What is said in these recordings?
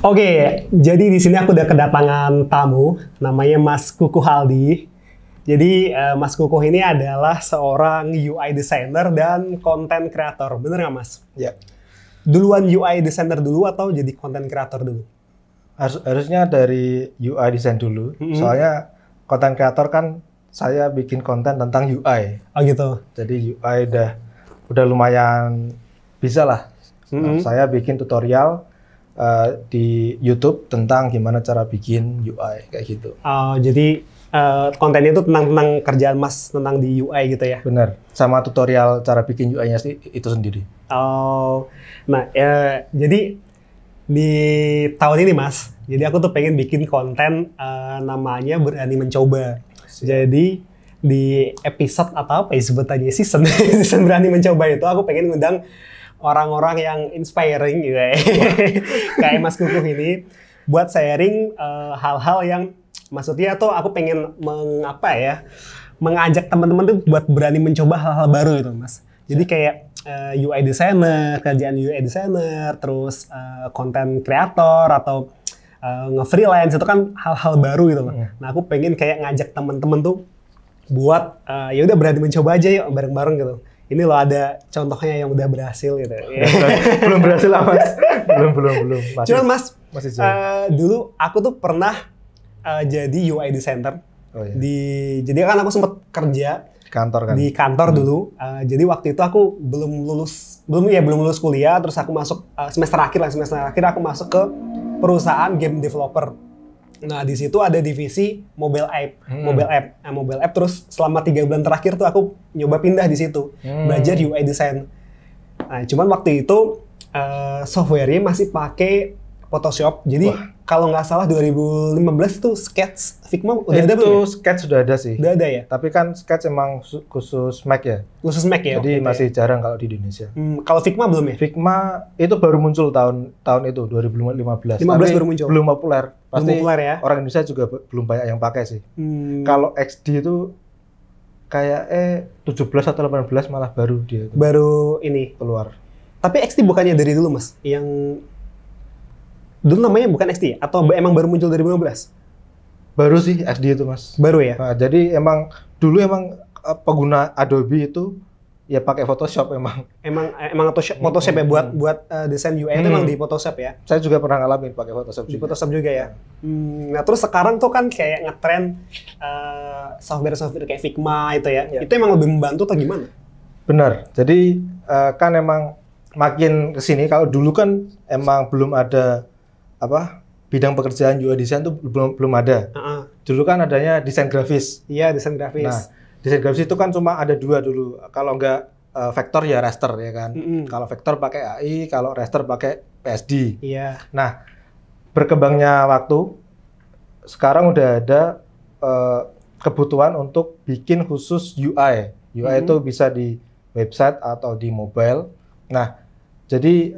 Oke, jadi di sini aku udah kedatangan tamu, namanya Mas Kukuh Haldi. Jadi Mas Kukuh ini adalah seorang UI designer dan content creator, bener nggak Mas? Ya. Duluan UI designer dulu atau jadi content creator dulu? Harusnya dari UI design dulu. Soalnya content creator kan saya bikin konten tentang UI. Oh gitu. Jadi UI udah lumayan bisa lah. Saya bikin tutorial di YouTube tentang gimana cara bikin UI kayak gitu. Jadi kontennya itu tentang kerjaan Mas tentang di UI gitu ya? Bener. Sama tutorial cara bikin UI-nya itu sendiri. Nah jadi di tahun ini Mas, jadi aku tuh pengen bikin konten namanya Berani Mencoba. Jadi di episode atau apa ya sebutannya season Berani Mencoba itu aku pengen ngundang orang-orang yang inspiring gitu ya. Kayak Mas Kukuh ini buat sharing hal-hal yang maksudnya tuh aku pengen mengajak teman-teman tuh buat berani mencoba hal-hal baru gitu Mas. Jadi kayak UI designer, kerjaan UI designer, terus content creator atau nge-freelance itu kan hal-hal baru gitu loh. Nah, aku pengen kayak ngajak teman-teman tuh buat ya udah berani mencoba aja yuk bareng-bareng gitu. Ini loh ada contohnya yang udah berhasil gitu. Belum berhasil lah Mas. Belum. Cuman Mas, masih jauh. Dulu aku tuh pernah jadi UI designer. Oh, iya. Jadi kan aku sempat kerja Kantor kan? Di kantor dulu. Jadi waktu itu aku belum lulus kuliah, terus aku masuk semester akhir aku masuk ke perusahaan game developer. Nah, di situ ada divisi mobile app. Terus selama 3 bulan terakhir tuh aku nyoba pindah di situ, belajar UI design. Nah, cuman waktu itu software-nya masih pakai Photoshop. Jadi kalau nggak salah 2015 itu Sketch, Figma udah ada belum? Sketch sudah ada sih. Udah ada ya? Tapi kan Sketch emang khusus Mac ya? Khusus Mac ya? Jadi masih jarang kalau di Indonesia. Kalau Figma belum ya? Figma itu baru muncul tahun itu, 2015. 15 baru muncul? Belum populer. Pasti belum populer ya? Orang Indonesia juga belum banyak yang pakai sih. Kalau XD itu kayak 17 atau 18 malah baru dia. Baru ini? Keluar. Tapi XD bukannya dari dulu Mas? Yang dulu namanya bukan XD ya? Atau emang baru muncul 2015? Baru sih XD itu Mas. Baru ya? Nah, jadi dulu pengguna Adobe itu ya pakai Photoshop emang. Emang Photoshop ya buat desain UI itu emang di Photoshop ya? Saya juga pernah ngalamin pakai Photoshop di Photoshop juga ya? Nah terus sekarang tuh kan kayak ngetrend software kayak Figma itu ya? Itu emang lebih membantu atau gimana? Benar. Jadi kan emang makin kesini, kalau dulu kan emang belum ada bidang pekerjaan UI design tuh belum ada. Dulu kan adanya desain grafis. Iya, desain grafis. Nah, desain grafis itu kan cuma ada 2 dulu. Kalau nggak vektor ya raster ya kan. Kalau vektor pakai AI, kalau raster pakai PSD. Iya. Nah, berkembangnya waktu, sekarang udah ada kebutuhan untuk bikin khusus UI. UI itu bisa di website atau di mobile. Nah, jadi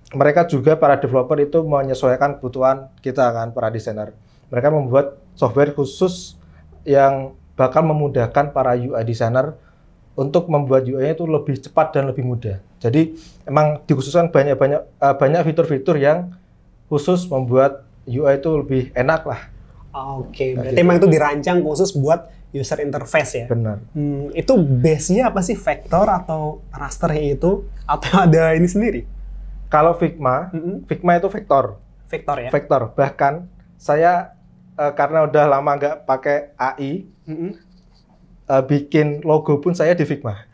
mereka juga para developer itu menyesuaikan kebutuhan kita kan, para desainer. Mereka membuat software khusus yang bakal memudahkan para UI designer untuk membuat UI-nya itu lebih cepat dan lebih mudah. Jadi emang dikhususkan banyak fitur-fitur yang khusus membuat UI itu lebih enak lah. Oke, berarti emang itu dirancang khusus buat user interface ya? Benar. Itu base-nya apa sih? Vektor atau rasternya itu? Atau ada ini sendiri? Kalau Figma itu vektor. Vektor ya? Vektor. Bahkan saya karena udah lama nggak pakai AI, bikin logo pun saya di Figma.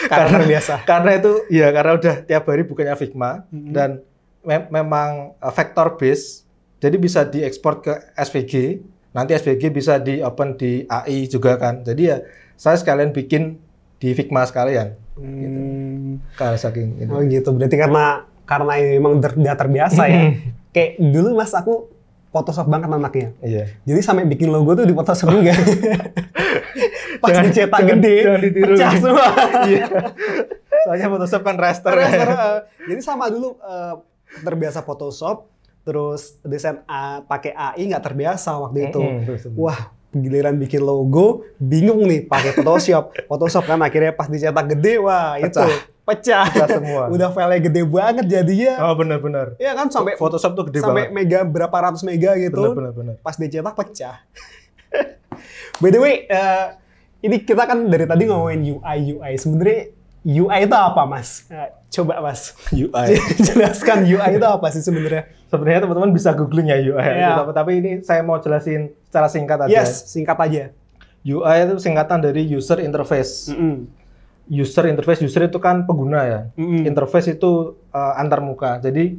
Karena biasa. Karena itu ya karena udah tiap hari bukannya Figma dan memang vektor base, jadi bisa diekspor ke SVG. Nanti SVG bisa di open di AI juga kan. Jadi ya saya sekalian bikin di Figma sekalian. Gitu. Kalau saking Oh gitu, berarti karena memang udah terbiasa ya. Kayak dulu Mas aku Photoshop banget anaknya. Iya. Jadi sampai bikin logo tuh di Photoshop juga. Pas dicetak gede, pecah semua. Iya. Soalnya Photoshop kan raster. Jadi sama dulu terbiasa Photoshop, terus desain pakai AI nggak terbiasa waktu itu. Wah, giliran bikin logo, bingung nih pakai Photoshop kan akhirnya pas dicetak gede, wah itu pecah. Pecah semua. Udah filenya gede banget jadinya. Oh benar-benar. Iya kan sampai Photoshop tuh gede sampai banget. mega berapa ratus mega gitu. Benar. Pas dicetak pecah. By the way, ini kita kan dari tadi ngomongin UI. Sebenarnya UI itu apa, Mas? Coba, Mas. UI. Jelaskan UI itu apa sih sebenarnya? Sebenarnya teman-teman bisa googling ya UI. Iya. Tapi ini saya mau jelasin secara singkat aja. Yes, singkat aja. UI itu singkatan dari user interface. User itu kan pengguna ya. Interface itu antarmuka. Jadi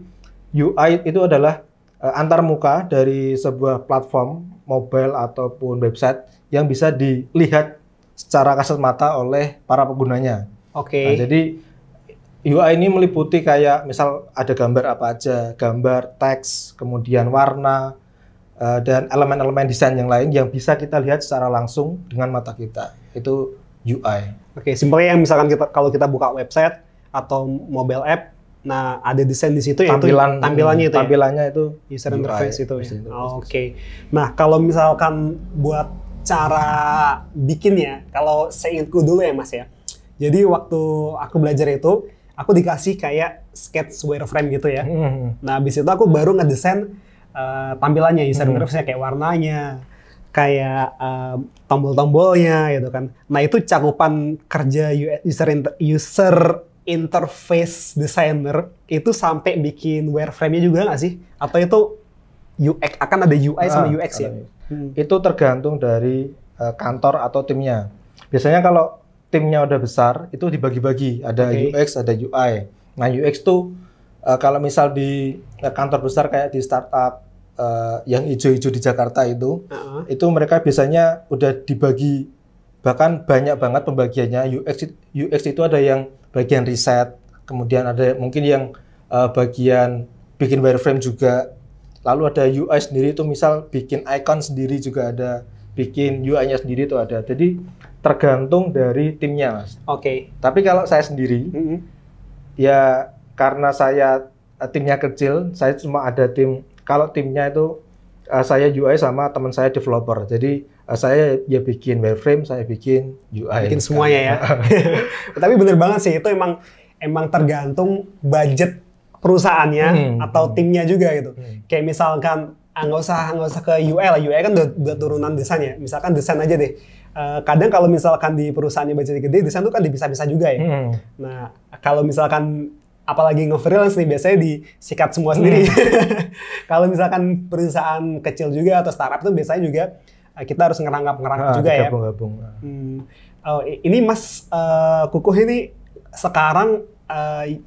UI itu adalah antarmuka dari sebuah platform mobile ataupun website yang bisa dilihat secara kasat mata oleh para penggunanya. Oke. Nah, jadi UI ini meliputi kayak misal ada gambar apa aja, gambar, teks, kemudian warna, dan elemen-elemen desain yang lain yang bisa kita lihat secara langsung dengan mata kita. Itu UI. Oke, simpelnya yang misalkan kalau kita buka website atau mobile app, nah ada desain di situ ya, tampilannya itu. Tampilannya itu user UI, interface itu ya. user interface. Oke. Nah, kalau misalkan buat cara bikinnya, kalau seingatku dulu ya, Mas ya. Jadi waktu aku belajar itu, aku dikasih kayak sketch wireframe gitu ya. Nah, habis itu aku baru ngedesain tampilannya, user interface-nya, kayak warnanya, kayak tombol-tombolnya gitu kan. Nah, itu cakupan kerja user interface designer itu sampai bikin wireframe-nya juga nggak sih? Atau itu UX, akan ada UI sama UX ya? Itu tergantung dari kantor atau timnya. Biasanya kalau timnya udah besar, itu dibagi-bagi. Ada UX, ada UI. Nah, UX tuh kalau misal di kantor besar kayak di startup yang hijau-hijau di Jakarta itu mereka biasanya udah dibagi, bahkan banyak banget pembagiannya. UX itu ada yang bagian riset, kemudian ada mungkin yang bagian bikin wireframe juga. Lalu ada UI sendiri itu misal bikin icon sendiri juga ada, bikin UI-nya sendiri itu ada. Jadi tergantung dari timnya, Mas. Oke. Tapi kalau saya sendiri, ya karena saya timnya kecil, saya cuma ada tim. Kalau timnya itu saya UI sama teman saya developer. Jadi saya ya bikin wireframe, saya bikin UI. Bikin semuanya ya. Tapi bener banget sih, itu emang tergantung budget perusahaannya atau timnya juga gitu. Kayak misalkan nggak usah ke UI lah. UI kan udah turunan desain ya. Misalkan desain aja deh. Kadang kalau misalkan di perusahaannya budgetnya gede, desain tuh kan dipisah-pisah juga ya. Nah, kalau misalkan apalagi nge-freelance nih, biasanya disikat semua sendiri. Kalau misalkan perusahaan kecil juga atau startup tuh biasanya juga kita harus ngerangkap juga ya. Gabung. Oh, ini Mas Kukuh ini sekarang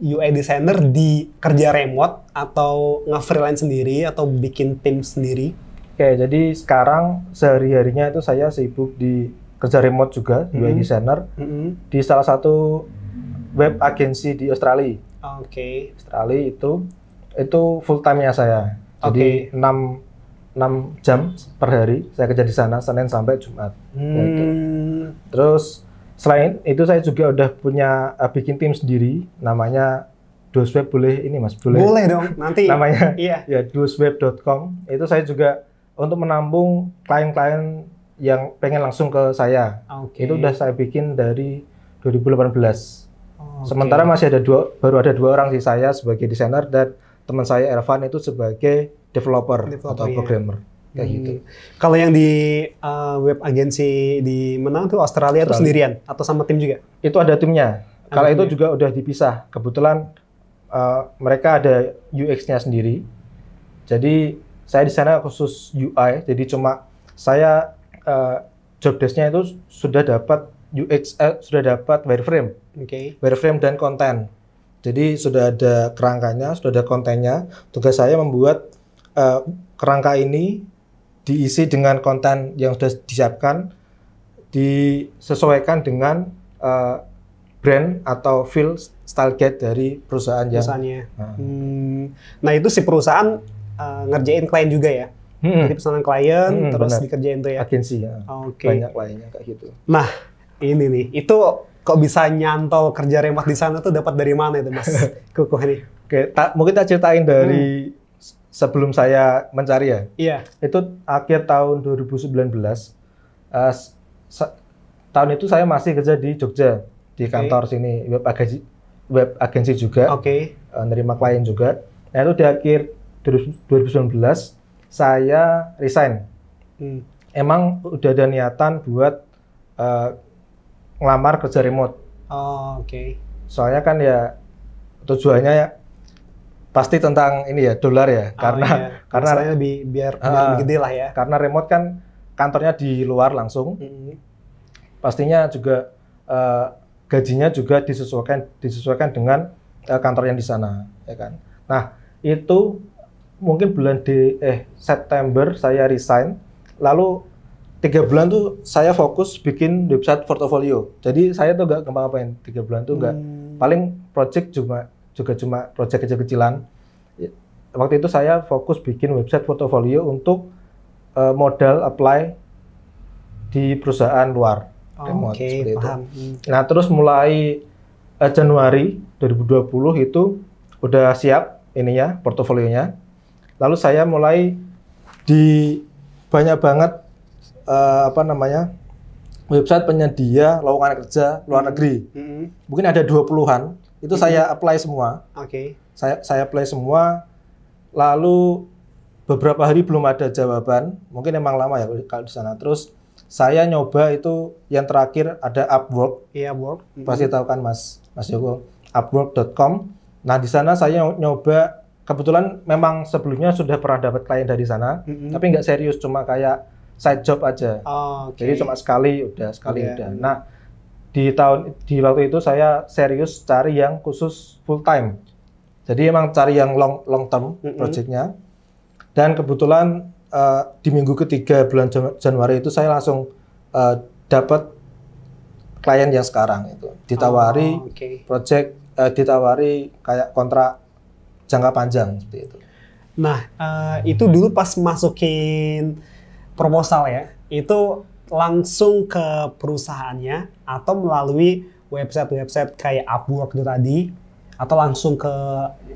UI designer di kerja remote atau nge-freelance sendiri atau bikin tim sendiri? Oke, jadi sekarang sehari-harinya itu saya sibuk di kerja remote juga, UI designer di salah satu web agency di Australia. Oke. Australia itu full time-nya saya. Jadi 6 jam per hari saya kerja di sana, Senin sampai Jumat. Gitu. Terus selain itu saya juga udah punya bikin tim sendiri, namanya Dosweb. Boleh ini Mas? Boleh dong, nanti. Namanya iya. Ya dosweb.com. Itu saya juga untuk menampung klien-klien yang pengen langsung ke saya. Itu udah saya bikin dari 2018. Sementara masih baru ada 2 orang sih, saya sebagai desainer dan teman saya Ervan itu sebagai developer atau programmer. Kayak gitu. Kalau yang di web agensi di Menang tuh Australia itu sendirian atau sama tim juga? Itu ada timnya. Kalau itu juga udah dipisah. Kebetulan mereka ada UX-nya sendiri. Jadi saya di sana khusus UI. Jadi cuma saya job desk-nya itu sudah dapat sudah dapat wireframe. Wireframe dan konten. Jadi sudah ada kerangkanya, sudah ada kontennya. Tugas saya membuat kerangka ini diisi dengan konten yang sudah disiapkan, disesuaikan dengan brand atau feel style guide dari perusahaan perusahaannya. Nah itu si perusahaan ngerjain klien juga ya? Jadi pesanan klien terus dikerjain tuh ya? Agensi ya. Banyak kliennya kayak gitu. Nah ini nih, itu kok bisa nyantol kerja remote di sana tuh dapat dari mana itu Mas Kukuh ini? Oke, mungkin tak ceritain dari sebelum saya mencari ya. Iya. Itu akhir tahun 2019. Tahun itu saya masih kerja di Jogja, di kantor sini, web web agensi juga, Oke. nerima klien juga. Nah itu di akhir 2019 saya resign. Hmm. Emang udah ada niatan buat ngelamar kerja remote. Oh, oke. Soalnya kan ya tujuannya ya pasti tentang ini ya dolar ya, karena Masalahnya biar lebih gede lah ya. karena remote kan kantornya di luar langsung, pastinya juga gajinya juga disesuaikan dengan kantor yang di sana, ya kan. Nah itu mungkin bulan September saya resign, lalu 3 bulan tuh saya fokus bikin website portofolio. Jadi saya tuh nggak ngapa-ngapain 3 bulan tuh nggak, paling project juga cuma project kecil-kecilan. Waktu itu saya fokus bikin website portofolio untuk modal apply di perusahaan luar. Oke, paham. Nah terus mulai Januari 2020 itu udah siap ininya portofolionya. Lalu saya mulai di banyak banget website penyedia lowongan kerja luar negeri. Mungkin ada 20-an. Itu saya apply semua. Oke. Saya apply semua. Lalu beberapa hari belum ada jawaban. Mungkin emang lama ya kalau di sana. Terus saya nyoba itu yang terakhir ada Upwork. Iya, Upwork. Pasti tahu kan Mas Joko. Upwork.com. Nah, di sana saya nyoba, kebetulan memang sebelumnya sudah pernah dapat klien dari sana, tapi nggak serius, cuma kayak side job aja. Jadi cuma sekali udah. Nah, di waktu itu saya serius cari yang khusus full time. Jadi emang cari yang long term projectnya. Dan kebetulan di minggu ketiga bulan Januari itu saya langsung dapat klien yang sekarang itu. Ditawari project, ditawari kayak kontrak jangka panjang seperti itu. Nah, itu dulu pas masukin proposal ya, itu langsung ke perusahaannya atau melalui website kayak Upwork itu tadi, atau langsung ke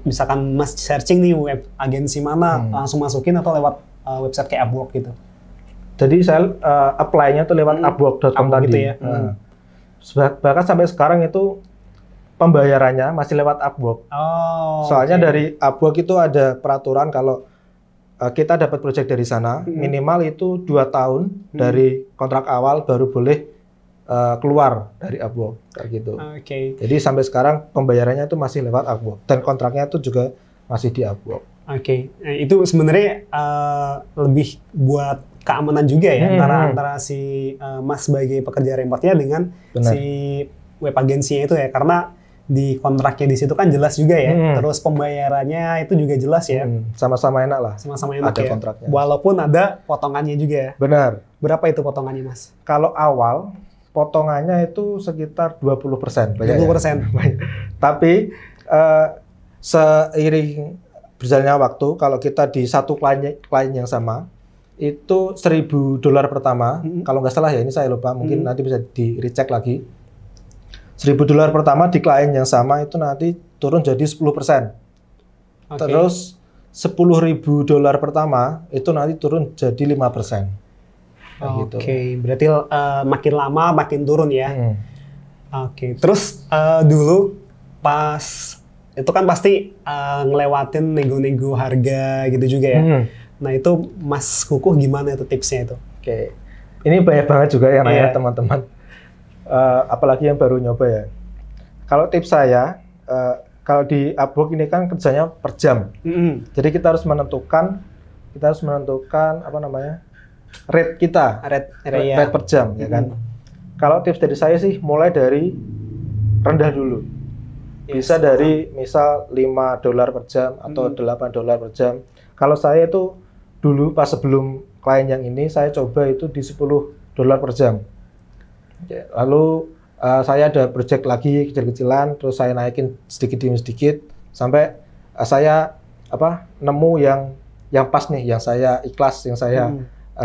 misalkan Mas searching nih web agensi mana, langsung masukin atau lewat website kayak Upwork gitu? Jadi saya apply-nya tuh lewat Upwork.com tadi. Gitu ya? Bahkan sampai sekarang itu pembayarannya masih lewat Upwork. Soalnya dari Upwork itu ada peraturan kalau kita dapat proyek dari sana, minimal itu 2 tahun dari kontrak awal baru boleh keluar dari Upwork, kayak gitu. Jadi sampai sekarang pembayarannya itu masih lewat Upwork dan kontraknya itu juga masih di Upwork. Itu sebenarnya lebih buat keamanan juga ya antara si Mas sebagai pekerja remote-nya dengan si web agensinya itu ya, karena di kontraknya di situ kan jelas juga ya. Terus pembayarannya itu juga jelas ya. Sama-sama enak lah. Sama-sama enak ada ya. Kontraknya. Walaupun ada potongannya juga ya. Benar. Berapa itu potongannya, Mas? Kalau awal potongannya itu sekitar 20%. 20%. Ya. Tapi seiring berjalannya waktu, kalau kita di satu klien yang sama, itu $1.000 pertama. Kalau nggak salah ya, ini saya lupa. Mungkin nanti bisa di-recheck lagi. $1.000 pertama di klien yang sama itu nanti turun jadi 10%. Terus $10.000 pertama itu nanti turun jadi 5%. Gitu. Berarti makin lama makin turun ya. Terus dulu pas itu kan pasti ngelewatin nego-nego harga gitu juga ya. Nah itu Mas Kukuh gimana itu tipsnya itu? Ini banyak banget juga yang nanya teman-teman. Apalagi yang baru nyoba ya. Kalau tips saya, kalau di Upwork ini kan kerjanya per jam. Jadi kita harus menentukan apa namanya, rate kita, rate per jam, ya kan. Kalau tips dari saya sih mulai dari rendah dulu. Bisa dari misal $5 per jam atau $8 per jam. Kalau saya itu dulu pas sebelum klien yang ini saya coba itu di $10 per jam. Lalu saya ada project lagi kecil-kecilan, terus saya naikin sedikit demi sedikit sampai saya nemu yang pas nih, yang saya ikhlas, yang saya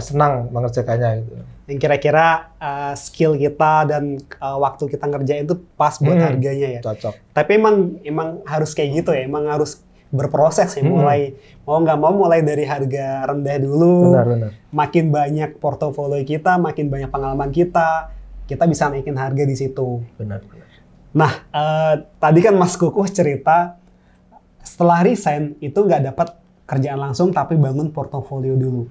senang mengerjakannya gitu. Yang kira-kira skill kita dan waktu kita ngerjain itu pas buat harganya ya. Cocok. Tapi emang harus kayak gitu ya, emang harus berproses ya, mulai mau nggak mau mulai dari harga rendah dulu. Benar. Makin banyak portofolio kita, makin banyak pengalaman kita bisa naikin harga di situ. Benar. Nah, tadi kan Mas Kukuh cerita setelah resign itu nggak dapat kerjaan langsung tapi bangun portofolio dulu.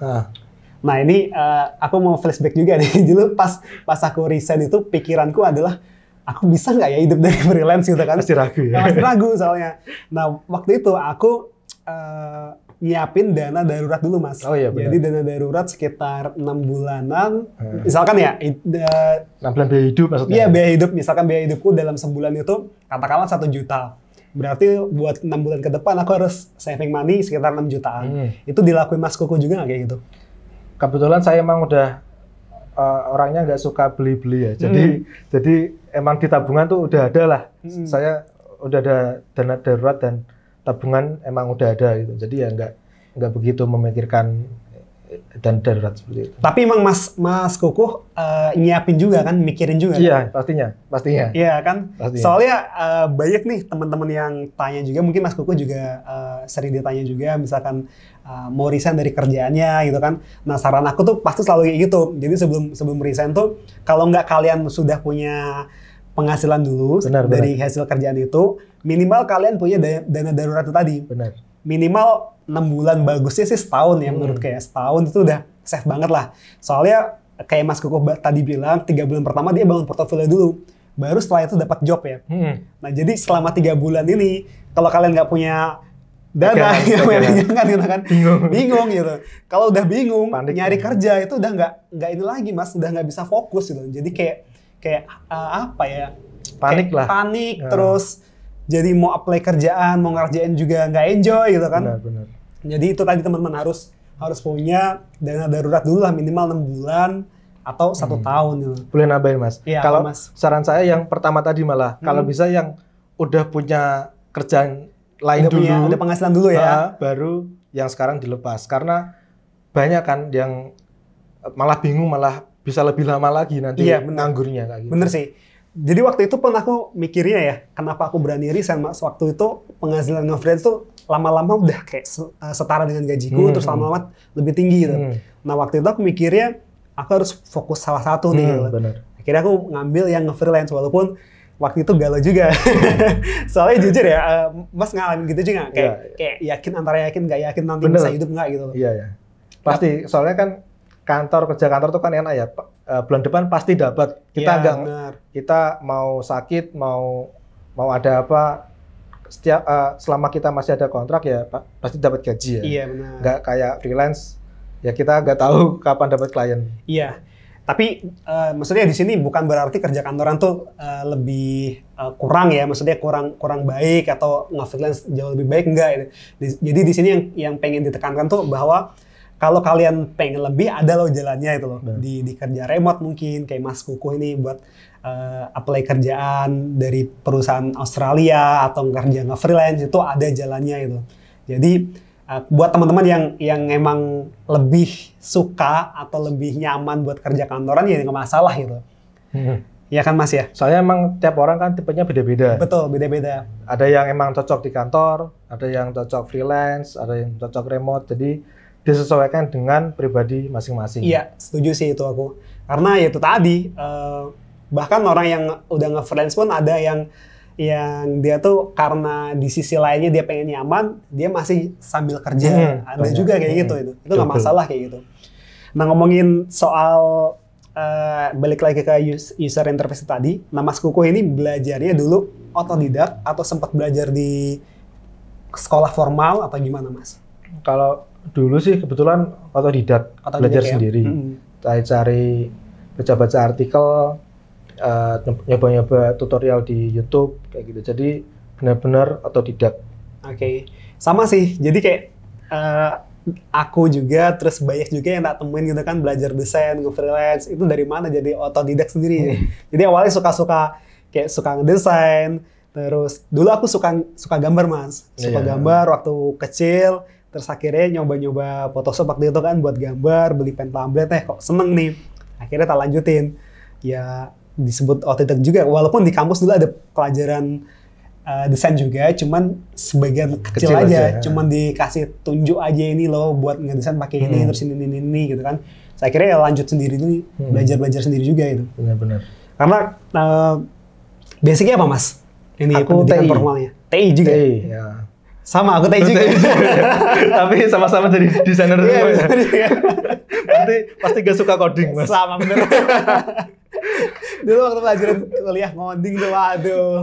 Nah ini aku mau flashback juga nih. Dulu pas aku resign itu pikiranku adalah aku bisa nggak ya hidup dari freelance gitu kan? Masih ragu ya? Masih ragu soalnya. Nah waktu itu aku nyiapin dana darurat dulu Mas. Oh iya benar. Jadi dana darurat sekitar 6 bulanan. Misalkan ya 6 bulan biaya hidup maksudnya? Iya biaya hidup. Misalkan biaya hidupku dalam sebulan itu katakanlah 1 juta. Berarti buat 6 bulan ke depan aku harus saving money sekitar 6 jutaan. Itu dilakuin Mas Kukuh juga nggak kayak gitu? Kebetulan saya emang udah orangnya nggak suka beli-beli ya. Jadi emang di tabungan tuh udah ada lah. Saya udah ada dana darurat dan tabungan emang udah ada gitu. Jadi ya nggak begitu memikirkan dana darurat seperti itu. Tapi emang Mas Kukuh nyiapin juga kan, mikirin juga. Iya, kan? pastinya. Iya kan. Pastinya. Soalnya banyak nih teman-teman yang tanya juga, mungkin Mas Kukuh juga sering ditanya juga, misalkan mau resign dari kerjaannya gitu kan. Nah saran aku tuh pasti selalu kayak gitu. Jadi sebelum resign tuh kalau nggak kalian sudah punya penghasilan dulu dari hasil kerjaan itu, minimal kalian punya dana darurat itu tadi. Benar. Minimal 6 bulan, bagusnya sih setahun ya menurut kayak setahun itu udah safe banget lah. Soalnya kayak Mas Kukuh tadi bilang 3 bulan pertama dia bangun portofolio dulu, baru setelah itu dapat job ya. Nah jadi selama 3 bulan ini kalau kalian nggak punya dana, kan bingung gitu. Kalau udah bingung panik, nyari kerja itu udah nggak ini lagi Mas, udah nggak bisa fokus gitu. Jadi kayak apa ya? Panik lah. Panik terus. Jadi mau apply kerjaan, mau ngerjain juga nggak enjoy gitu kan. Benar. Jadi itu tadi teman-teman harus punya dana darurat dulu lah minimal 6 bulan atau 1 tahun gitu. Boleh nambahin Mas? Ya, kalau Mas. Saran saya yang pertama tadi malah, kalau bisa yang udah punya kerjaan lain dulu. Udah penghasilan dulu ya. Baru yang sekarang dilepas. Karena banyak kan yang malah bingung, malah bisa lebih lama lagi nanti nganggurnya kayak gitu. Bener sih. Jadi waktu itu pun aku mikirnya ya, kenapa aku berani resign Mas. Waktu itu penghasilan nge-freelance tuh lama-lama udah kayak setara dengan gajiku, terus lama-lama lebih tinggi gitu. Nah waktu itu aku mikirnya, aku harus fokus salah satu nih. Bener. Akhirnya aku ngambil yang nge-freelance, walaupun waktu itu galau juga. Soalnya jujur ya, Mas ngalamin gitu juga kayak yakin antara yakin nggak yakin nanti bisa hidup nggak gitu loh. Iya. Pasti, soalnya kan kerja kantor tuh kan enak ya, bulan depan pasti dapat. Kita mau sakit, mau ada apa, selama kita masih ada kontrak ya pasti dapat gaji ya. Iya benar. Nggak kayak freelance, ya kita nggak tahu kapan dapat klien. Iya. Tapi maksudnya di sini bukan berarti kerja kantoran tuh lebih kurang ya, maksudnya kurang baik atau nge-freelance jauh lebih baik, enggak. Jadi di sini yang pengen ditekankan tuh bahwa kalau kalian pengen lebih, ada loh jalannya itu loh. Di kerja remote mungkin, kayak Mas Kukuh ini buat apply kerjaan dari perusahaan Australia atau kerja nge-freelance, itu ada jalannya itu. Jadi buat teman-teman yang emang lebih suka atau lebih nyaman buat kerja kantoran, ya nggak masalah gitu. Ya kan Mas ya? Soalnya emang tiap orang kan tipenya beda-beda. Betul, beda-beda. Ada yang emang cocok di kantor, ada yang cocok freelance, ada yang cocok remote. Jadi disesuaikan dengan pribadi masing-masing. Iya, setuju sih itu aku. Karena ya itu tadi, bahkan orang yang udah nge-freelance pun ada yang dia tuh karena di sisi lainnya dia pengen nyaman, dia masih sambil kerja. Ada juga kayak gitu. Itu nggak masalah kayak gitu. Nah ngomongin soal, balik lagi ke user interface tadi, nah Mas Kukuh ini belajarnya dulu otodidak atau sempat belajar di sekolah formal atau gimana Mas? Kalau dulu sih kebetulan otodidak belajar ya? Sendiri. Saya cari baca-baca artikel, nyoba-nyoba tutorial di YouTube kayak gitu. Jadi benar-benar otodidak. Oke. Sama sih. Jadi kayak aku juga, terus banyak juga yang tak temuin gitu kan, belajar desain, nge-freelance, itu dari mana? Jadi otodidak sendiri. Jadi awalnya suka ngedesain, terus dulu aku suka gambar Mas. Suka gambar waktu kecil. Terus akhirnya nyoba-nyoba Photoshop waktu itu kan buat gambar, beli pen tablet, kok seneng nih. Akhirnya tak lanjutin. Ya disebut otodidak juga, walaupun di kampus dulu ada pelajaran desain juga, cuman sebagian kecil aja. Cuman dikasih tunjuk aja ini loh buat ngedesain pakai ini, terus ini gitu kan. Saya akhirnya ya lanjut sendiri dulu, belajar sendiri juga itu. Benar-benar. Karena Basicnya apa Mas? Ini Aku pendidikan TI. formalnya. TI juga. TI, ya. Sama, aku TI juga. Tapi sama-sama jadi desainer Iya, semua ya. bener juga. Pasti gak suka coding, Mas. Sama bener. Dulu waktu pelajaran kuliah ngoding tuh, waduh.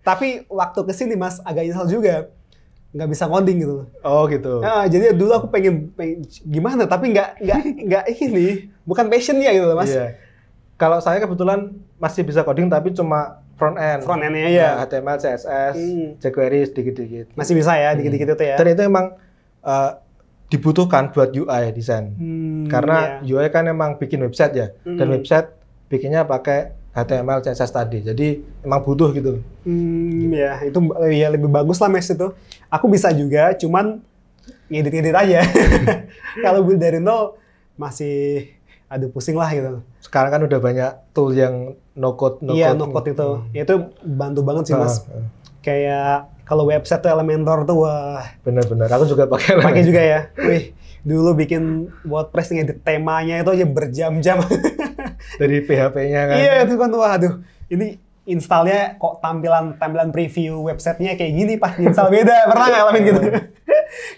Tapi waktu kesini Mas agak nyesel juga. Nggak bisa ngoding gitu. Oh gitu. Nah, jadi dulu aku pengen gimana, tapi nggak ini. Bukan passionnya gitu Mas. Iya. Kalau saya kebetulan masih bisa coding tapi cuma front end. Front end-nya ya. HTML, CSS, jQuery sedikit-sedikit. Masih bisa ya, dikit-dikit itu ya. Dan itu emang dibutuhkan buat UI desain. Karena UI kan emang bikin website ya. Dan website bikinnya pakai HTML, CSS tadi. Jadi emang butuh gitu. Ya itu ya lebih bagus lah Mas itu. Aku bisa juga, cuman ngedit-ngedit aja. Kalau dari nol masih aduh pusing lah gitu. Sekarang kan udah banyak tool yang no code. Iya, no code itu. Ya, itu bantu banget sih Mas. Kayak kalau website tuh Elementor tuh wah. Bener-bener. Aku juga pakai Elementor. Pakai juga ya. Wih, dulu bikin WordPress ngedit temanya itu aja berjam-jam. Dari PHP-nya kan. Iya, itu kan waduh. Ini installnya kok tampilan preview websitenya kayak gini pas install beda. Pernah ngalamin gitu?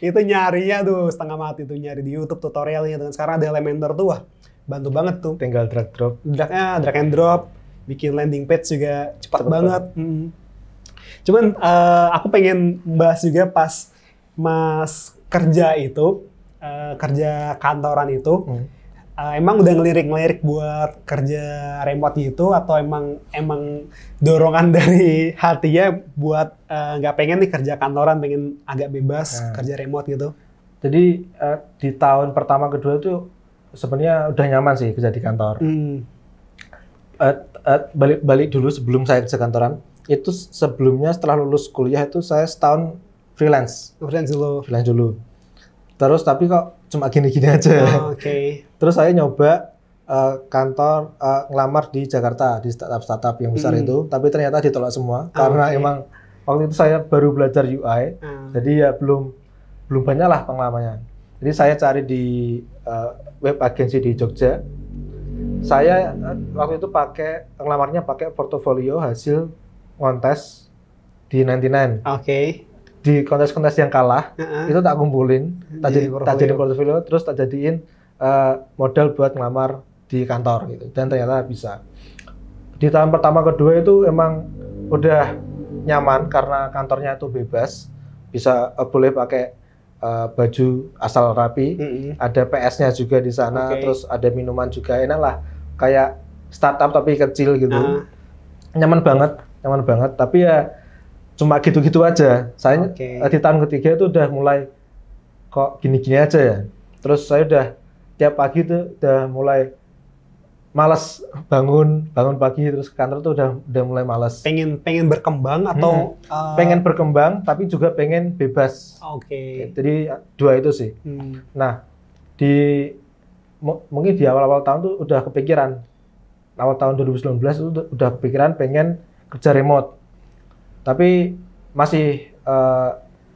Itu nyarinya tuh setengah mati tuh nyari di YouTube tutorialnya. Sekarang ada Elementor tuh wah. Bantu banget tuh. Tinggal drag drop. Drag and drop, bikin landing page juga cepat banget. Cuman aku pengen bahas juga pas Mas kerja itu, kerja kantoran itu, emang udah ngelirik buat kerja remote gitu atau emang dorongan dari hatinya buat nggak pengen nih kerja kantoran, pengen agak bebas kerja remote gitu? Jadi di tahun pertama kedua itu sebenarnya udah nyaman sih kerja di kantor. Balik dulu sebelum saya kerja kantoran, itu sebelumnya setelah lulus kuliah itu saya setahun freelance. Freelance dulu. Terus tapi kok cuma gini-gini aja. Terus saya nyoba kantor ngelamar di Jakarta di startup yang besar itu, tapi ternyata ditolak semua karena emang waktu itu saya baru belajar UI, jadi ya belum banyak lah pengalamannya. Jadi saya cari di web agency di Jogja. Saya waktu itu ngelamarnya pakai portofolio hasil kontes di 99. Di kontes-kontes yang kalah, itu tak kumpulin, tak jadiin portofolio, terus tak jadiin modal buat ngelamar di kantor gitu. Dan ternyata bisa. Di tahun pertama kedua itu emang udah nyaman karena kantornya itu bebas, bisa boleh pakai baju asal rapi, ada PS-nya juga di sana, terus ada minuman juga, enak lah, kayak startup tapi kecil gitu, nyaman banget, tapi ya cuma gitu-gitu aja. Saya di tahun ketiga itu udah mulai kok gini-gini aja ya, terus saya udah tiap pagi tuh udah mulai malas bangun pagi terus ke kantor tuh udah mulai malas. Pengen berkembang atau pengen berkembang tapi juga pengen bebas. Jadi dua itu sih. Nah, mungkin di awal-awal tahun tuh udah kepikiran. Awal tahun 2019 itu udah kepikiran pengen kerja remote. Tapi masih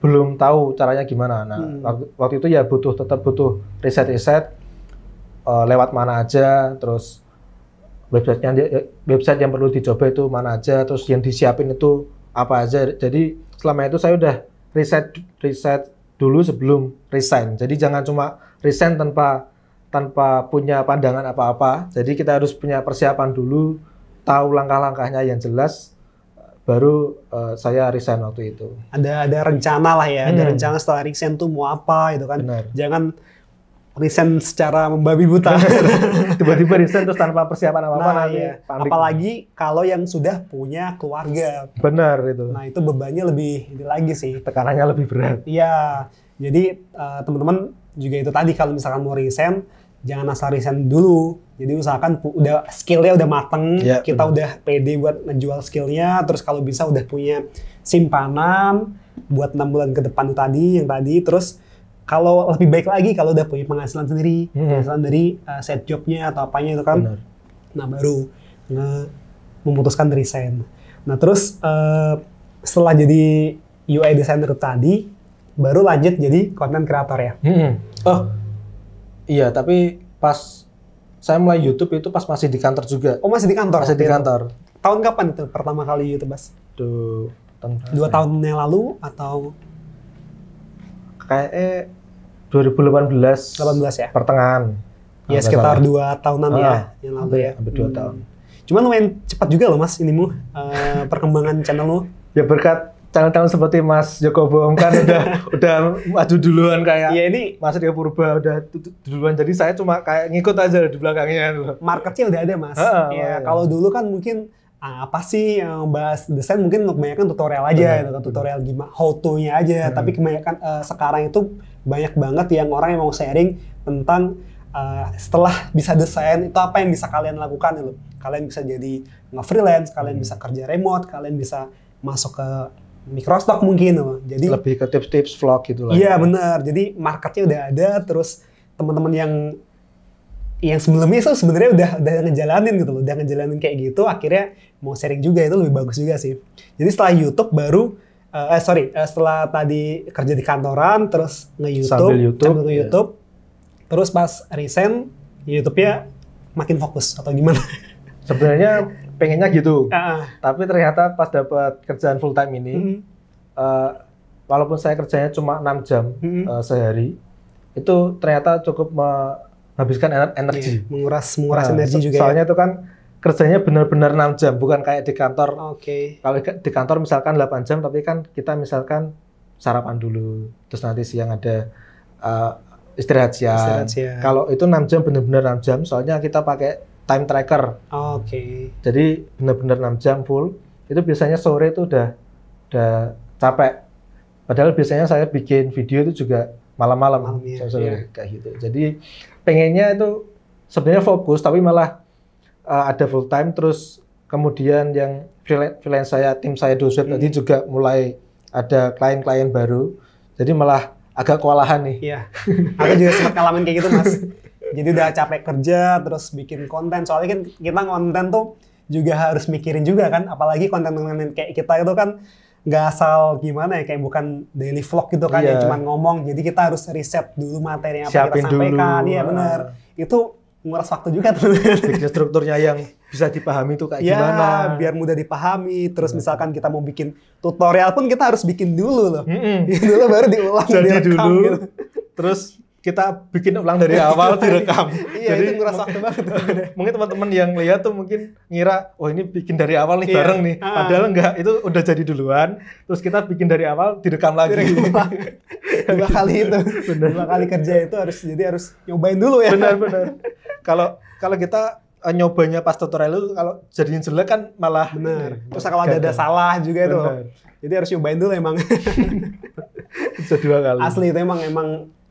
belum tahu caranya gimana. Nah, waktu itu ya tetap butuh riset lewat mana aja, terus website yang perlu dicoba itu mana aja, terus yang disiapin itu apa aja. Jadi selama itu saya udah riset dulu sebelum resign. Jadi jangan cuma resign tanpa punya pandangan apa-apa. Jadi kita harus punya persiapan dulu, tahu langkah-langkahnya yang jelas, baru saya resign waktu itu. Ada rencana lah ya, ada rencana setelah resign tuh mau apa gitu kan. Benar. Jangan resign secara membabi buta. Tiba-tiba resign terus tanpa persiapan apa-apa nanti panik. Apalagi kalau yang sudah punya keluarga. Benar itu. Nah itu bebannya lebih lagi sih. Tekanannya lebih berat. Iya. Jadi teman-teman juga itu tadi kalau misalkan mau resign, jangan asal resign dulu. Jadi usahakan udah skillnya udah mateng, kita udah pede buat ngejual skillnya, terus kalau bisa udah punya simpanan buat 6 bulan ke depan yang tadi, terus kalau lebih baik lagi kalau udah punya penghasilan sendiri, penghasilan dari side jobnya atau apanya itu kan. Benar. Nah baru memutuskan resign. Nah terus setelah jadi UI designer tadi, baru lanjut jadi content creator ya? Oh iya, tapi pas saya mulai YouTube itu pas masih di kantor juga. Oh masih di kantor? Masih di kantor. tahun kapan itu pertama kali YouTube, Mas? Tuh, 2 tahun yang lalu atau kayak 2018 18 ya? pertengahan. Ya sekitar 2 tahunan ya yang lalu ya. Hampir 2 tahun. Cuman lumayan cepat juga loh Mas inimu perkembangan channel lu. Ya berkat channel-channel seperti Mas Joko Bohong kan udah maju duluan kayak. Iya ini Mas Ria Purba udah duluan, jadi saya cuma kayak ngikut aja di belakangnya. Marketnya udah ada Mas. Ya kalau dulu kan mungkin apa sih yang bahas desain mungkin kebanyakan tutorial aja gitu kan, tutorial gimana how to-nya aja. Tapi kebanyakan sekarang itu banyak banget yang orang yang mau sharing tentang setelah bisa desain itu apa yang bisa kalian lakukan ya loh. Kalian bisa jadi nge-freelance, kalian bisa kerja remote, kalian bisa masuk ke microstock mungkin loh. Jadi lebih ke tips-tips vlog gitu lah. Iya benar. Jadi marketnya udah ada, terus teman-teman yang sebelumnya itu sebenarnya udah ngejalanin gitu loh, udah ngejalanin kayak gitu, akhirnya mau sharing juga itu lebih bagus juga sih. Jadi setelah YouTube baru setelah tadi kerja di kantoran, terus sambil YouTube, terus pas resign YouTube-nya makin fokus atau gimana? Sebenarnya pengennya gitu, tapi ternyata pas dapat kerjaan full time ini, walaupun saya kerjanya cuma 6 jam sehari, itu ternyata cukup menghabiskan energi, menguras energi juga. Soalnya itu kan kerjanya benar-benar 6 jam, bukan kayak di kantor. Kalau di kantor misalkan 8 jam, tapi kan kita misalkan sarapan dulu, terus nanti siang ada istirahat siang. Kalau itu 6 jam benar-benar 6 jam, soalnya kita pakai time tracker. Jadi benar-benar 6 jam full. Itu biasanya sore itu udah capek. Padahal biasanya saya bikin video itu juga malam-malam kayak gitu. Jadi pengennya itu sebenarnya fokus, tapi malah ada full time. Terus kemudian yang freelance saya, tim saya dosen tadi juga mulai ada klien-klien baru. Jadi malah agak kewalahan nih. Iya. Aku juga sempat ngalamin kayak gitu Mas. Jadi udah capek kerja, terus bikin konten. Soalnya kan kita konten tuh juga harus mikirin juga kan. Apalagi konten-konten kayak kita itu kan nggak asal gimana ya, kayak bukan daily vlog gitu kan, yang cuma ngomong. Jadi kita harus riset dulu materi yang apa kita sampaikan. Iya benar. Itu nguras waktu juga tuh. Bikin strukturnya yang bisa dipahami tuh kayak gimana. Biar mudah dipahami. Terus misalkan kita mau bikin tutorial pun kita harus bikin dulu loh. Dulu baru diulang, direkam dulu. gitu. Terus kita bikin ulang dari awal, direkam. Jadi itu nguras waktu banget. Mungkin teman-teman yang lihat tuh mungkin ngira, oh ini bikin dari awal nih bareng nih. Padahal enggak, itu udah jadi duluan. Terus kita bikin dari awal, direkam lagi. 2 kali itu. 2 kali kerja itu harus nyobain dulu ya. Benar. Kalau kita nyobanya pas tutorial itu, kalau jadiin jelek kan malah benar. Terus kalau ada salah juga itu. Jadi harus nyobain dulu emang. Bisa 2 kali. Asli itu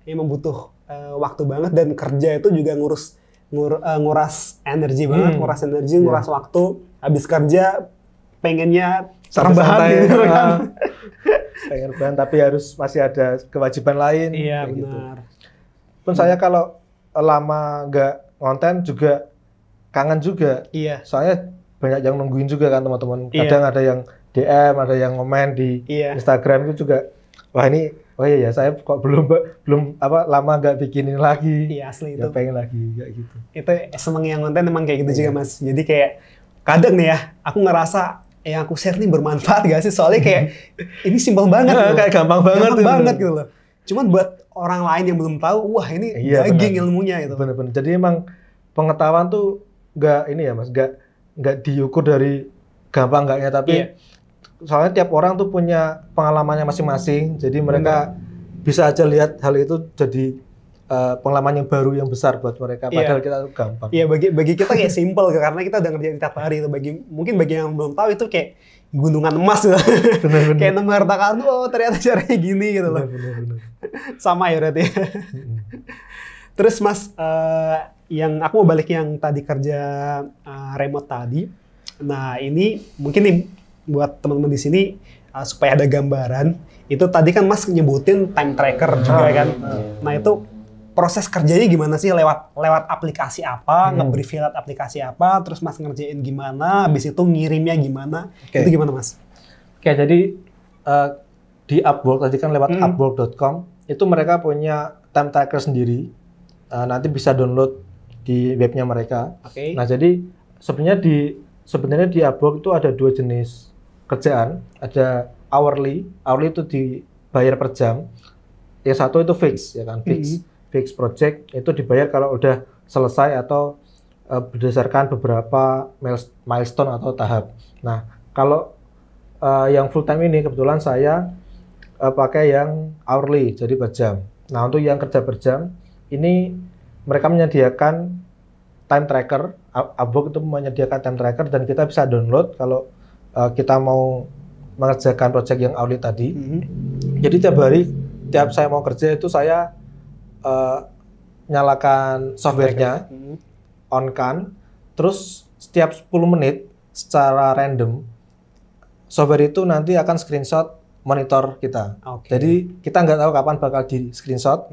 emang butuh waktu banget, dan kerja itu juga nguras energi banget, nguras waktu. Habis kerja pengennya rebahan gitu kan. Pengen rebahan tapi masih ada kewajiban lain. Iya benar. Gitu. Pun saya kalau lama nggak ngonten juga kangen juga. Iya. Apa banyak yang nungguin juga kan teman-teman. Kadang ada yang DM, ada yang komen di Instagram itu juga. Wah ini, saya kok belum lama nggak bikinin lagi. Iya asli itu. Pengen lagi kayak gitu. Itu seneng yang konten emang kayak gitu juga Mas. Jadi kayak kadang nih ya, aku ngerasa yang aku share nih bermanfaat gak sih? Soalnya kayak ini simpel banget. Kayak gampang banget gitu loh. Cuman buat orang lain yang belum tahu, wah ini daging ilmunya gitu. Bener-bener. Jadi emang pengetahuan tuh nggak ini ya Mas, nggak diukur dari gampang enggaknya, tapi soalnya tiap orang tuh punya pengalamannya masing-masing. Jadi mereka bisa aja lihat hal itu jadi pengalaman yang baru yang besar buat mereka. Padahal kita tuh gampang. Iya, bagi kita kayak simple karena kita udah ngerjain tiap hari itu. Mungkin bagi yang belum tahu itu kayak gunungan emas gitu. Kayak nemu harta karun, ternyata caranya gini gitu loh. Bener. Sama ya berarti. Terus Mas, yang aku mau balik yang tadi kerja remote tadi. Nah ini mungkin nih buat teman-teman di sini supaya ada gambaran. Itu tadi kan Mas nyebutin time tracker juga kan. Nah itu proses kerjanya gimana sih, lewat aplikasi apa, nge-brief lewat aplikasi apa, terus Mas ngerjain gimana, habis itu ngirimnya gimana, itu gimana Mas? Jadi di Upwork tadi kan lewat upwork.com, itu mereka punya time tracker sendiri, nanti bisa download di webnya mereka. Nah jadi sebenarnya di sebenarnya di Upwork itu ada 2 jenis kerjaan, ada hourly itu dibayar per jam. Yang satu itu fix, ya kan, fix project itu dibayar kalau udah selesai atau berdasarkan beberapa milestone atau tahap. Nah, kalau yang full time ini kebetulan saya pakai yang hourly, jadi per jam. Nah, untuk yang kerja per jam ini mereka menyediakan time tracker. Upwork itu menyediakan time tracker dan kita bisa download kalau kita mau mengerjakan project yang hourly tadi. Jadi tiap saya mau kerja itu saya nyalakan softwarenya, on kan, terus setiap 10 menit secara random software itu nanti akan screenshot monitor kita. Jadi kita nggak tahu kapan bakal di screenshot.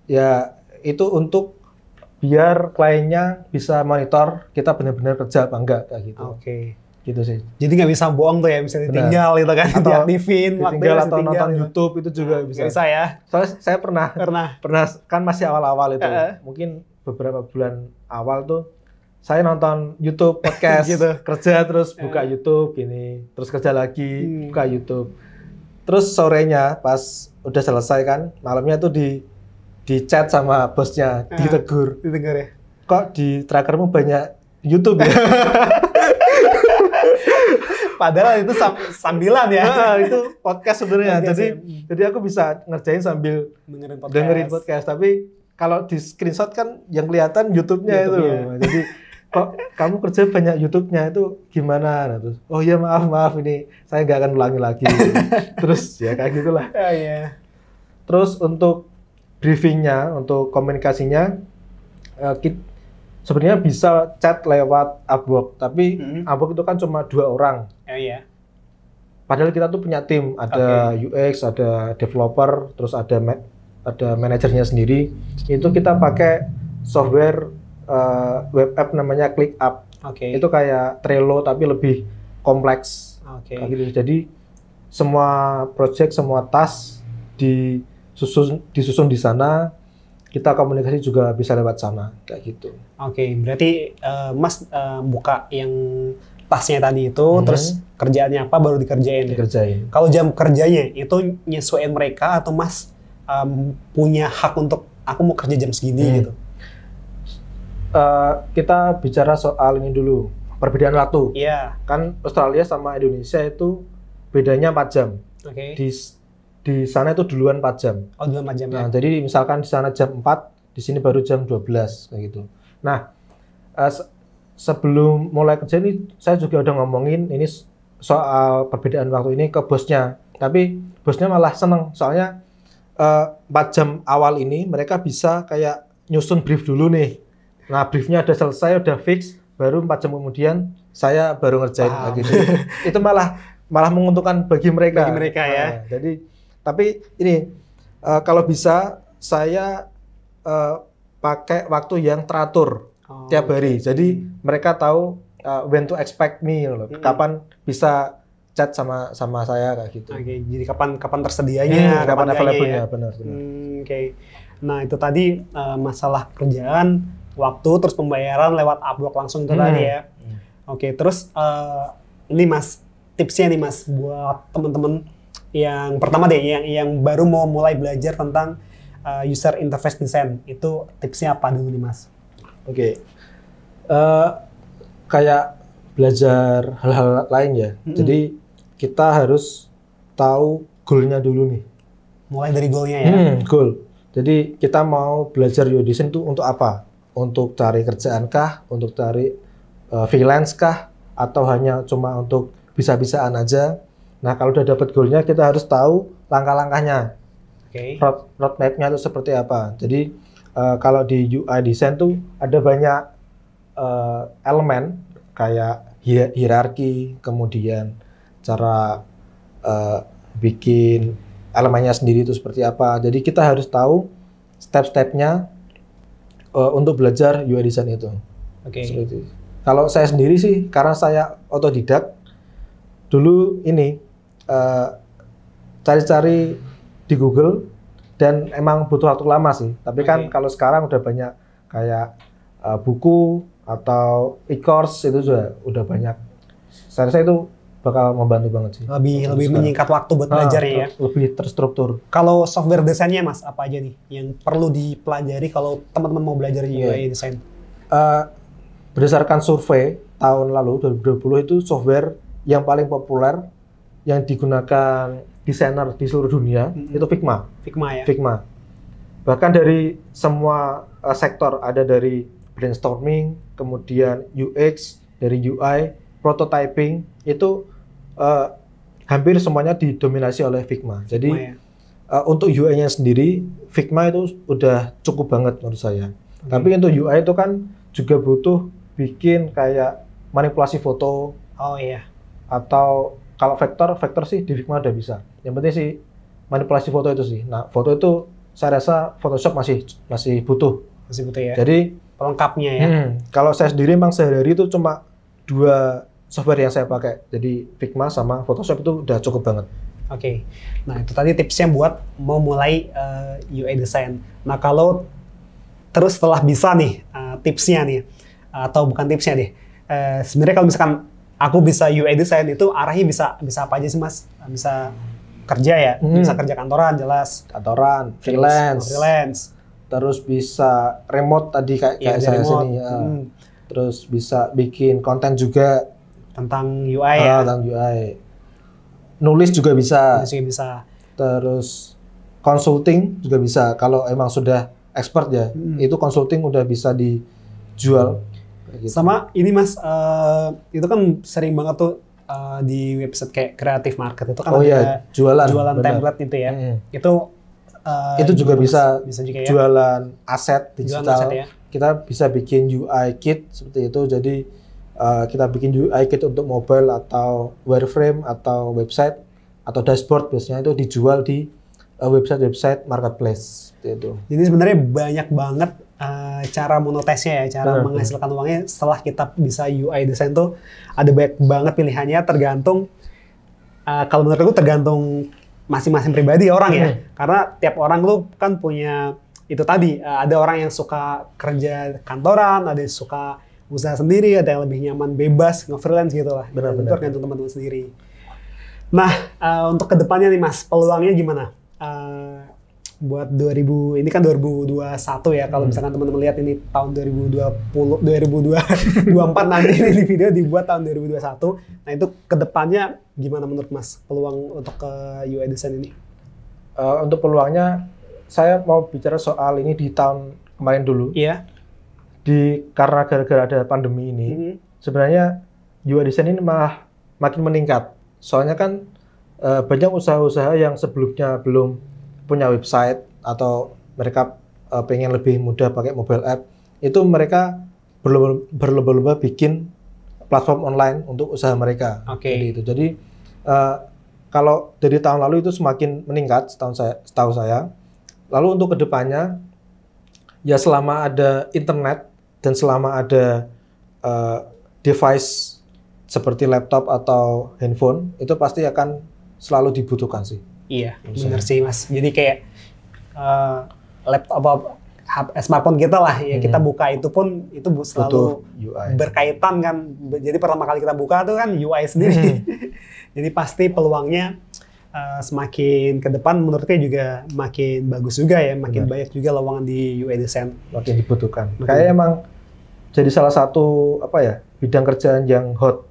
Ya itu untuk biar kliennya bisa monitor kita benar-benar kerja apa enggak kayak gitu. Gitu sih. Jadi nggak bisa bohong tuh ya, misalnya ditinggal gitu kan, atau diaktifin, ditinggal atau nonton gitu. YouTube itu juga bisa. Bisa ya. Soalnya saya pernah kan masih awal-awal itu. Mungkin beberapa bulan awal tuh saya nonton YouTube podcast gitu. Kerja terus buka YouTube gini, terus kerja lagi buka YouTube. Terus sorenya pas udah selesai kan, malamnya tuh di chat sama bosnya, ditegur ya. Kok di trackermu banyak YouTube ya? Padahal itu sambilan ya. Itu podcast sebenarnya. Jadi aku bisa ngerjain sambil dengerin podcast. Tapi kalau di screenshot kan yang kelihatan YouTube-nya itu. Jadi kok kamu kerja banyak YouTube-nya itu gimana? Nah, terus, oh iya maaf ini saya nggak akan ulangi lagi. Terus ya kayak gitulah. Terus untuk briefingnya, untuk komunikasinya, sebenarnya bisa chat lewat Upwork, tapi Upwork itu kan cuma 2 orang. Padahal kita tuh punya tim, ada UX, ada developer, terus ada manajernya sendiri. Itu kita pakai software web app namanya ClickUp. Itu kayak Trello tapi lebih kompleks. Kayak gitu. Jadi semua project, semua task disusun di sana. Kita komunikasi juga bisa lewat sana, kayak gitu. Berarti Mas buka yang tasnya tadi itu, terus kerjaannya apa baru dikerjain. Kalau jam kerjanya itu nyesuaiin mereka atau Mas punya hak untuk aku mau kerja jam segini gitu? Kita bicara soal ini dulu, perbedaan waktu. Kan Australia sama Indonesia itu bedanya 4 jam. Di sana itu duluan 4 jam. Duluan 4 jam. Nah, jadi misalkan di sana jam 4, di sini baru jam 12 kayak gitu. Nah, sebelum mulai kerja ini saya juga udah ngomongin ini soal perbedaan waktu ini ke bosnya. Tapi bosnya malah seneng soalnya 4 jam awal ini mereka bisa kayak nyusun brief dulu nih. Nah, briefnya udah selesai, udah fix, baru 4 jam kemudian saya baru ngerjain gitu. Itu malah menguntungkan bagi mereka. Ya. Jadi tapi ini kalau bisa saya pakai waktu yang teratur tiap hari. Jadi mereka tahu when to expect me loh. Kapan bisa chat sama saya kayak gitu. Jadi kapan tersedianya, kapan available-nya, benar. Nah, itu tadi masalah kerjaan, waktu, terus pembayaran lewat Upwork langsung itu tadi ya. Terus ini Mas, tipsnya nih Mas buat teman-teman yang pertama deh, yang baru mau mulai belajar tentang user interface design, itu tipsnya apa dulu nih Mas? Kayak belajar hal-hal lain ya. Jadi kita harus tahu goal-nya dulu nih. Mulai dari goal-nya ya? Goal. Jadi kita mau belajar UI design itu untuk apa? Untuk cari kerjaan kah? Untuk cari freelance kah? Atau hanya cuma untuk bisa-bisaan aja? Nah, kalau udah dapat goal-nya, kita harus tahu langkah-langkahnya. Roadmap-nya itu seperti apa. Jadi, kalau di UI design tuh ada banyak elemen, kayak hierarki, kemudian cara bikin elemennya sendiri itu seperti apa. Jadi, kita harus tahu step-stepnya untuk belajar UI design itu. Kalau saya sendiri sih, karena saya otodidak, dulu ini cari-cari di Google dan emang butuh waktu lama sih. Tapi kan kalau sekarang udah banyak kayak buku atau e-course itu juga udah banyak. Saya rasa itu bakal membantu banget sih. Lebih menyingkat waktu buat belajarnya ya. Lebih terstruktur. Kalau software desainnya Mas, apa aja nih yang perlu dipelajari kalau teman-teman mau belajar UI design? Berdasarkan survei tahun lalu 2020 itu software yang paling populer yang digunakan desainer di seluruh dunia itu Figma. Figma ya. Figma. Bahkan dari semua sektor, ada dari brainstorming, kemudian UX, dari UI, prototyping, itu hampir semuanya didominasi oleh Figma. Jadi untuk UI-nya sendiri, Figma itu udah cukup banget menurut saya. Tapi untuk UI itu kan juga butuh bikin kayak manipulasi foto. Oh iya. Atau kalau vektor sih di Figma udah bisa. Yang penting sih manipulasi foto itu sih. Nah, foto itu saya rasa Photoshop masih butuh. Masih butuh ya. Jadi pelengkapnya ya. Kalau saya sendiri memang sehari-hari itu cuma 2 software yang saya pakai. Jadi Figma sama Photoshop itu udah cukup banget. Oke. Nah, itu tadi tipsnya buat mau mulai UI design. Nah, kalau terus setelah bisa nih tipsnya nih, atau bukan tipsnya deh. Sebenarnya kalau misalkan aku bisa UI design itu arahnya bisa apa aja sih Mas? Bisa kerja ya, bisa kerja kantoran jelas. Kantoran, freelance. Terus bisa remote tadi kayak saya sini ya. Terus bisa bikin konten juga tentang UI ya. Tentang UI. Nulis juga bisa. Terus consulting juga bisa. Kalau emang sudah expert ya, itu consulting udah bisa dijual. Gitu. Sama ini Mas, itu kan sering banget tuh di website kayak Creative Market itu kan ada jualan template itu ya. Itu juga bisa juga ya? Jualan aset digital. Jualan aset, ya? Kita bisa bikin UI kit seperti itu. Jadi kita bikin UI kit untuk mobile atau wireframe atau website atau dashboard, biasanya itu dijual di website marketplace seperti itu. Jadi sebenarnya banyak banget cara monetise-nya ya, cara menghasilkan uangnya setelah kita bisa UI design tuh ada banyak banget pilihannya, tergantung kalau menurut aku tergantung masing-masing pribadi orang ya. Karena tiap orang tuh kan punya itu tadi, ada orang yang suka kerja kantoran, ada yang suka usaha sendiri, ada yang lebih nyaman bebas nge-freelance gitu lah. Itu tergantung teman-teman sendiri. Nah, untuk kedepannya nih Mas, peluangnya gimana? Buat 2000 ini kan 2021 ya, kalau misalkan teman-teman lihat ini tahun 2024 nanti ini video dibuat tahun 2021. Nah, itu kedepannya gimana menurut Mas peluang untuk ke UI design ini? Untuk peluangnya saya mau bicara soal ini di tahun kemarin dulu. Iya. Karena gara-gara ada pandemi ini, sebenarnya UI design ini malah makin meningkat. Soalnya kan banyak usaha-usaha yang sebelumnya belum punya website atau mereka pengen lebih mudah pakai mobile app, itu mereka berlomba-lomba bikin platform online untuk usaha mereka. Jadi kalau dari tahun lalu itu semakin meningkat setahu saya. Lalu untuk kedepannya ya selama ada internet dan selama ada device seperti laptop atau handphone, itu pasti akan selalu dibutuhkan sih. Iya, benar sih Mas. Jadi kayak laptop smartphone kita lah ya, kita buka itu pun itu selalu berkaitan kan. Jadi pertama kali kita buka itu kan UI sendiri. Jadi pasti peluangnya semakin ke depan menurutnya juga makin bagus juga ya, makin banyak juga lowongan di UI design. Makin dibutuhkan. Kayaknya emang jadi salah satu bidang kerjaan yang hot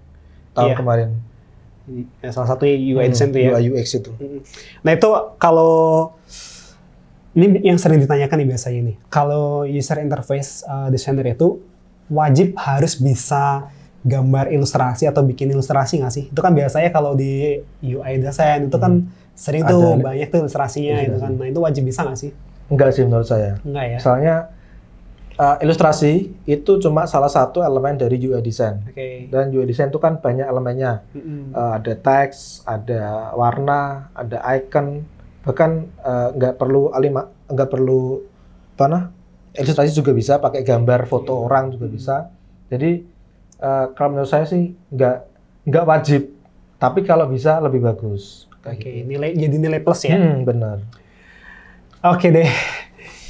tahun kemarin. Salah satu UI design itu ya. UI UX itu. Nah itu kalau ini yang sering ditanyakan nih biasanya nih. Kalau user interface designer itu wajib harus bisa gambar ilustrasi atau bikin ilustrasi nggak sih? Itu kan biasanya kalau di UI design itu kan sering tuh banyak tuh ilustrasinya itu kan. Nah itu wajib bisa nggak sih? Enggak sih menurut saya. Enggak ya. Soalnya ilustrasi itu cuma salah satu elemen dari UI design. Dan UI design itu kan banyak elemennya. Ada teks, ada warna, ada icon, bahkan nggak perlu ilustrasi juga bisa, pakai gambar foto orang juga bisa. Jadi kalau menurut saya sih nggak wajib, tapi kalau bisa lebih bagus. Jadi nilai plus ya. Benar. Oke deh.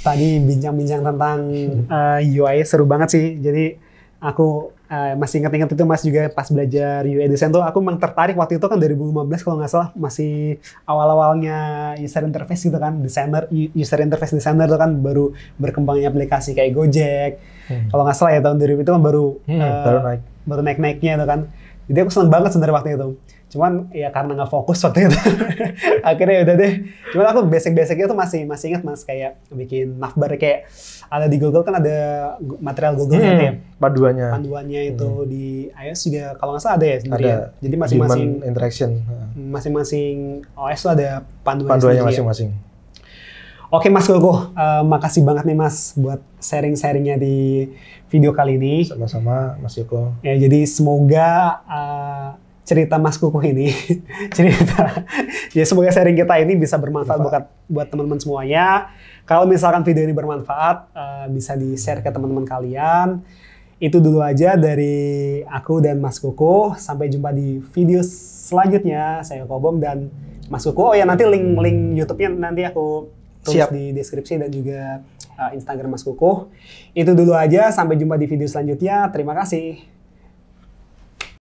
Tadi bincang-bincang tentang UI seru banget sih. Jadi aku masih ingat-ingat itu Mas juga pas belajar UI design tuh aku memang tertarik waktu itu kan 2015 kalau nggak salah masih awal-awalnya user interface gitu kan user interface designer tuh kan baru berkembangnya aplikasi kayak Gojek. Kalau nggak salah ya tahun 2000 itu kan baru naik-naiknya itu kan. Jadi aku seneng banget sebenarnya waktu itu. Cuman ya karena nggak fokus waktu itu, akhirnya udah deh. Cuman aku basic-basicnya tuh masih ingat Mas, kayak bikin navbar kayak ada di Google kan ada material Google gitu ya. Panduannya itu di iOS juga kalau nggak salah ada ya sebenarnya. Jadi masing-masing interaction. Masing-masing OS tuh ada panduannya masing-masing. Oke Mas Koko, makasih banget nih Mas buat sharing-sharingnya di video kali ini. Sama-sama Mas Yoko. Ya jadi semoga cerita Mas Kukuh ini, semoga sharing kita ini bisa bermanfaat buat teman-teman semuanya. Kalau misalkan video ini bermanfaat, bisa di-share ke teman-teman kalian. Itu dulu aja dari aku dan Mas Kukuh. Sampai jumpa di video selanjutnya. Saya Kobom dan Mas Kukuh. Oh ya, nanti link YouTube-nya nanti aku tulis di deskripsi dan juga Instagram Mas Kukuh. Itu dulu aja, sampai jumpa di video selanjutnya. Terima kasih.